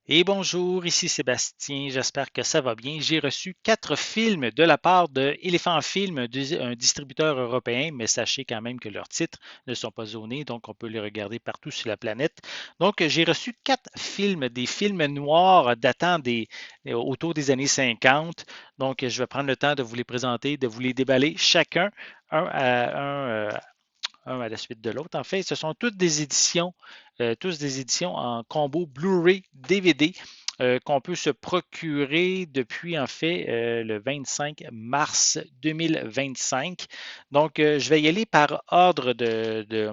Et bonjour, ici Sébastien, j'espère que ça va bien. J'ai reçu 4 films de la part de Elephant Film, un distributeur européen, mais sachez quand même que leurs titres ne sont pas zonés, donc on peut les regarder partout sur la planète. Donc j'ai reçu 4 films, des films noirs datant autour des années 50. Donc je vais prendre le temps de vous les présenter, de vous les déballer chacun un à la suite de l'autre. En fait, ce sont tous des éditions en combo Blu-ray DVD qu'on peut se procurer depuis en fait le 25 mars 2025. Donc, je vais y aller par ordre de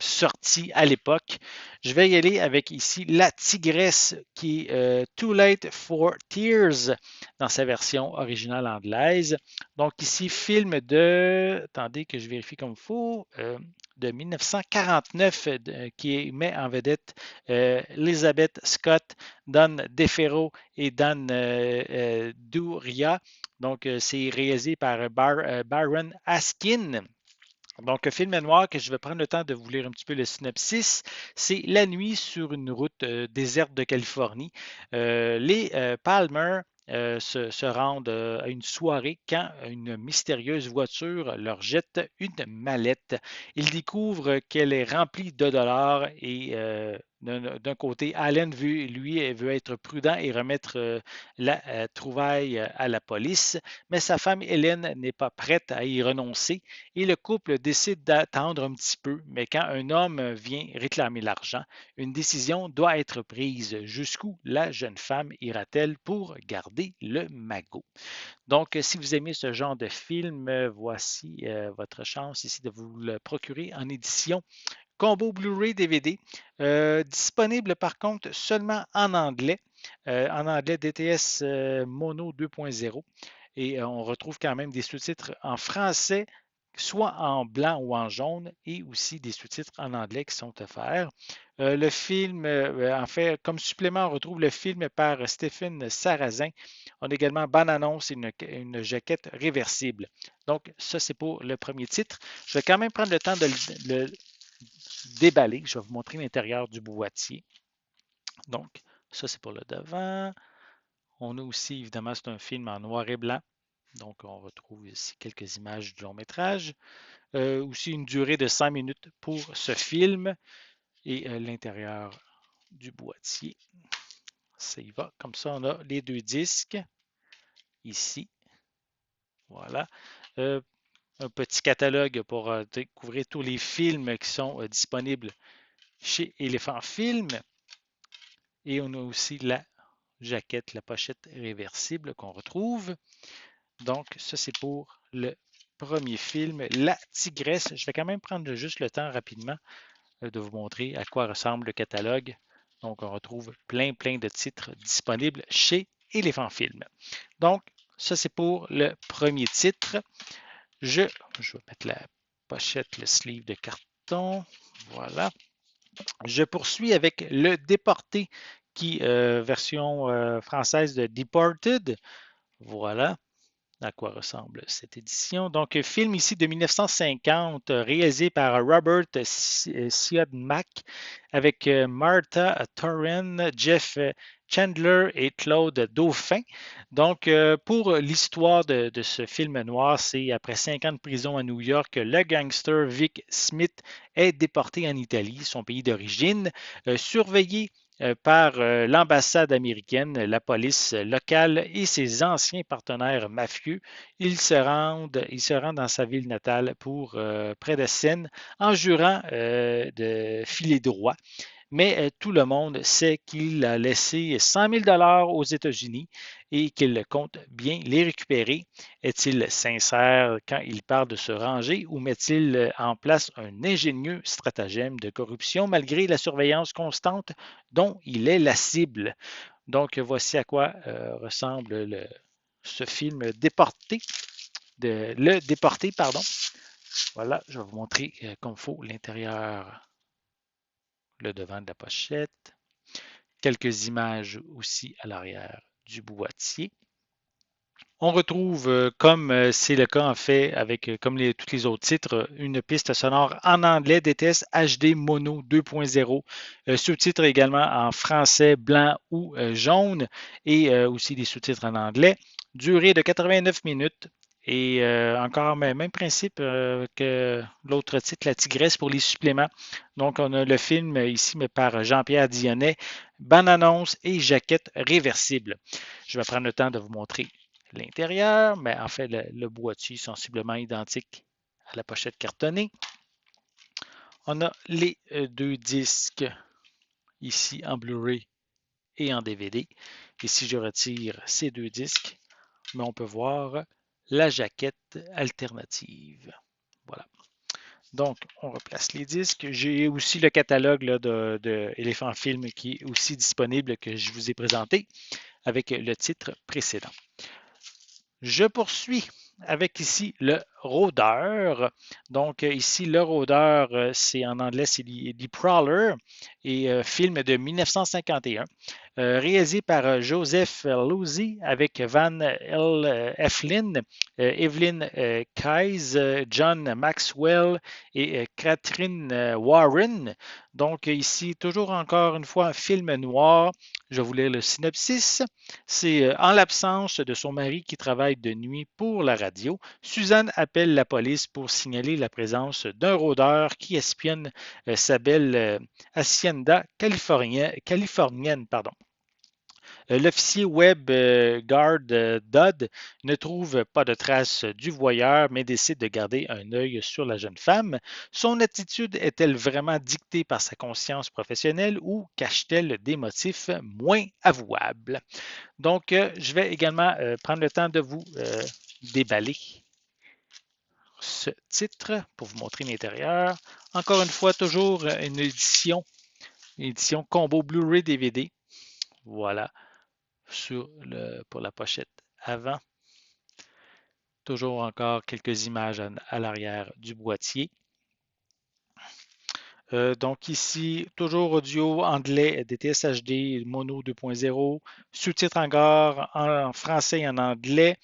sortie à l'époque. Je vais y aller avec ici La Tigresse qui est Too Late for Tears dans sa version originale anglaise. Donc ici, film attendez que je vérifie comme il faut, de 1949 qui met en vedette Elizabeth Scott, Don DeFero et Dan Duria. Donc c'est réalisé par Baron Askin. Donc, film noir que je vais prendre le temps de vous lire un petit peu le synopsis, c'est La nuit sur une route déserte de Californie. Les Palmer se rendent à une soirée quand une mystérieuse voiture leur jette une mallette. Ils découvrent qu'elle est remplie de dollars et d'un côté, Allen lui veut être prudent et remettre la trouvaille à la police, mais sa femme Hélène n'est pas prête à y renoncer et le couple décide d'attendre un petit peu, mais quand un homme vient réclamer l'argent, une décision doit être prise. Jusqu'où la jeune femme ira-t-elle pour garder le magot? Donc, si vous aimez ce genre de film, voici votre chance ici de vous le procurer en édition combo Blu-ray DVD, disponible par contre seulement en anglais DTS Mono 2.0. Et on retrouve quand même des sous-titres en français, soit en blanc ou en jaune, et aussi des sous-titres en anglais qui sont offerts. Le film, en fait, comme supplément, on retrouve le film par Stephen Sarrazin. On a également bande-annonce et une jaquette réversible. Donc, ça, c'est pour le premier titre. Je vais quand même prendre le temps de le déballer. Je vais vous montrer l'intérieur du boîtier. Donc, ça, c'est pour le devant. On a aussi, évidemment, c'est un film en noir et blanc. Donc, on retrouve ici quelques images du long métrage. Aussi une durée de 5 minutes pour ce film et l'intérieur du boîtier. Ça y va. Comme ça, on a les 2 disques ici. Voilà. Euh, un petit catalogue pour découvrir tous les films qui sont disponibles chez Elephant Film. Et on a aussi la jaquette, la pochette réversible qu'on retrouve. Donc, ça, c'est pour le premier film, La Tigresse. Je vais quand même prendre juste le temps rapidement de vous montrer à quoi ressemble le catalogue. Donc, on retrouve plein de titres disponibles chez Elephant Film. Donc, ça, c'est pour le premier titre. Je vais mettre la pochette, le sleeve de carton. Voilà. Je poursuis avec Le Déporté, qui version française de Deported. Voilà à quoi ressemble cette édition. Donc, film ici de 1950, réalisé par Robert Siodmak, avec Martha Torren, Jeff Chandler et Claude Dauphin. Donc, pour l'histoire de ce film noir, c'est après 5 ans de prison à New York, le gangster Vic Smith est déporté en Italie, son pays d'origine, surveillé par l'ambassade américaine, la police locale et ses anciens partenaires mafieux. Il se rend dans sa ville natale pour près de Seine en jurant de filer droit. Mais tout le monde sait qu'il a laissé 100 000 aux États-Unis et qu'il compte bien les récupérer. Est-il sincère quand il parle de se ranger ou met-il en place un ingénieux stratagème de corruption malgré la surveillance constante dont il est la cible? Donc, voici à quoi ressemble ce film déporté, le déporté, pardon. Voilà, je vais vous montrer comme il faut l'intérieur, le devant de la pochette. Quelques images aussi à l'arrière du boîtier. On retrouve, comme c'est le cas en fait avec comme tous les autres titres, une piste sonore en anglais DTS HD Mono 2.0, sous-titres également en français blanc ou jaune et aussi des sous-titres en anglais. Durée de 89 minutes. Et encore même principe que l'autre titre, La Tigresse pour les suppléments. Donc, on a le film ici, mais par Jean-Pierre Dionnet, bande-annonce et jaquette réversible. Je vais prendre le temps de vous montrer l'intérieur, mais en fait, le boîtier est sensiblement identique à la pochette cartonnée. On a les deux disques ici en Blu-ray et en DVD. Et si je retire ces deux disques, mais on peut voir la jaquette alternative. Voilà. Donc, on replace les disques. J'ai aussi le catalogue là, de Elephant Film qui est aussi disponible que je vous ai présenté avec le titre précédent. Je poursuis avec ici le rôdeur. Donc ici, le rôdeur, c'est en anglais, c'est The Prowler et film de 1951. Réalisé par Joseph Losey avec Van L. Eflin, Evelyn Keyes, John Maxwell et Catherine Warren. Donc ici, toujours encore une fois, un film noir. Je vais vous lire le synopsis. C'est en l'absence de son mari qui travaille de nuit pour la radio, Suzanne appelle la police pour signaler la présence d'un rôdeur qui espionne sa belle hacienda californienne. Pardon. L'officier web Guard Dodd ne trouve pas de traces du voyeur, mais décide de garder un œil sur la jeune femme. Son attitude est-elle vraiment dictée par sa conscience professionnelle ou cache-t-elle des motifs moins avouables? Donc, je vais également prendre le temps de vous déballer ce titre pour vous montrer l'intérieur. Encore une fois, toujours une édition combo Blu-ray DVD. Voilà, pour la pochette avant. Toujours encore quelques images à l'arrière du boîtier. Donc ici, toujours audio anglais DTS HD Mono 2.0, sous-titres en français et en anglais.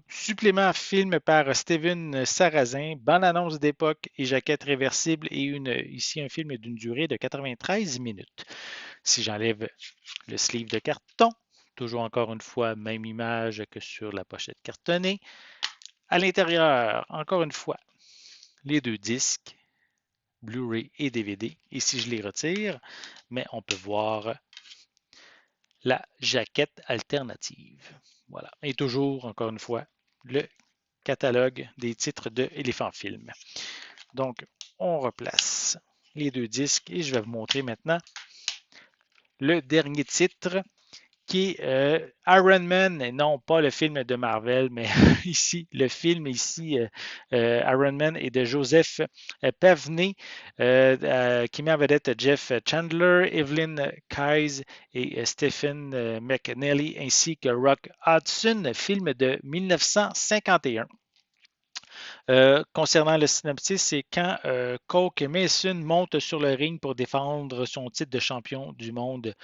Supplément film par Steven Sarrazin, bande-annonce d'époque et jaquette réversible et ici un film d'une durée de 93 minutes. Si j'enlève le sleeve de carton, toujours encore une fois, même image que sur la pochette cartonnée. À l'intérieur, encore une fois, les deux disques, Blu-ray et DVD. Et si je les retire, mais on peut voir la jaquette alternative. Voilà. Et toujours, encore une fois, le catalogue des titres de Elephant Film. Donc, on replace les deux disques et je vais vous montrer maintenant le dernier titre qui est Iron Man, et non pas le film de Marvel, mais ici, le film ici, Iron Man, est de Joseph Pevney, qui met en vedette Jeff Chandler, Evelyn Keyes et Stephen McNally, ainsi que Rock Hudson, film de 1951. Concernant le synopsis, c'est quand Coke Mason monte sur le ring pour défendre son titre de champion du monde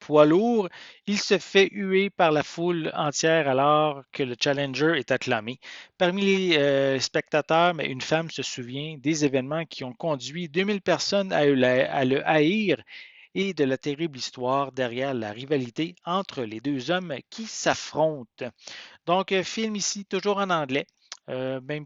poids lourd, il se fait huer par la foule entière alors que le challenger est acclamé. Parmi les spectateurs, mais une femme se souvient des événements qui ont conduit 2000 personnes à le haïr et de la terrible histoire derrière la rivalité entre les deux hommes qui s'affrontent. Donc, film ici toujours en anglais. Même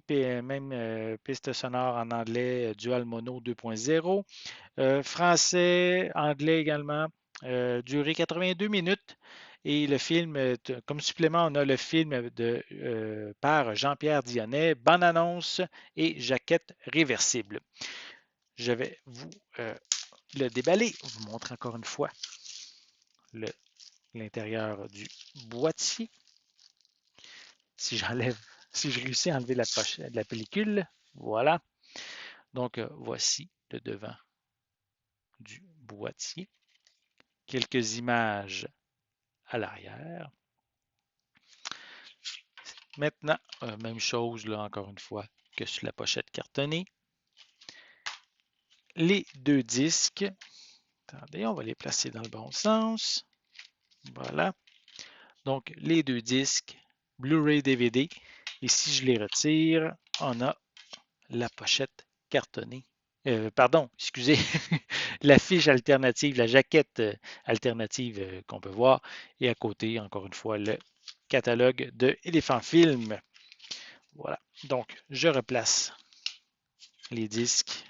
piste sonore en anglais, Dual Mono 2.0. Français, anglais également. Durée 82 minutes. Et le film, comme supplément, on a le film par Jean-Pierre Dionnet, bande-annonce et jaquette réversible. Je vais vous le déballer, vous montrer encore une fois l'intérieur du boîtier. Si je réussis à enlever la pellicule, voilà. Donc, voici le devant du boîtier. Quelques images à l'arrière. Maintenant, même chose, là, encore une fois, que sur la pochette cartonnée. Les deux disques. Attendez, on va les placer dans le bon sens. Voilà. Donc, les deux disques Blu-ray DVD. Et si je les retire, on a la pochette cartonnée. Pardon, excusez, la fiche alternative, la jaquette alternative qu'on peut voir. Et à côté, encore une fois, le catalogue de Elephant Film. Voilà. Donc, je replace les disques.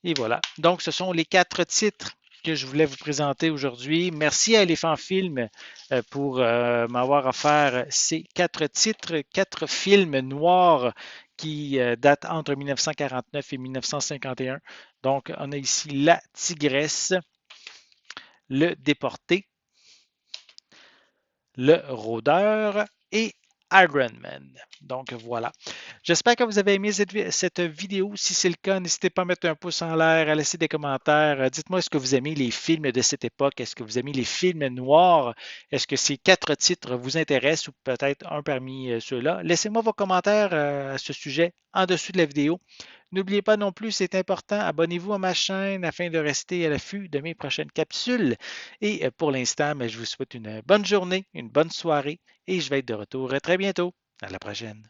Et voilà. Donc, ce sont les 4 titres que je voulais vous présenter aujourd'hui. Merci à Elephant Film pour m'avoir offert ces 4 titres, 4 films noirs qui datent entre 1949 et 1951. Donc, on a ici La Tigresse, Le Déporté, Le Rôdeur et Iron Man. Donc voilà. J'espère que vous avez aimé cette vidéo. Si c'est le cas, n'hésitez pas à mettre un pouce en l'air, à laisser des commentaires. Dites-moi, est-ce que vous aimez les films de cette époque? Est-ce que vous aimez les films noirs? Est-ce que ces 4 titres vous intéressent ou peut-être un parmi ceux-là? Laissez-moi vos commentaires à ce sujet en dessous de la vidéo. N'oubliez pas non plus, c'est important, abonnez-vous à ma chaîne afin de rester à l'affût de mes prochaines capsules. Et pour l'instant, je vous souhaite une bonne journée, une bonne soirée et je vais être de retour très bientôt. À la prochaine.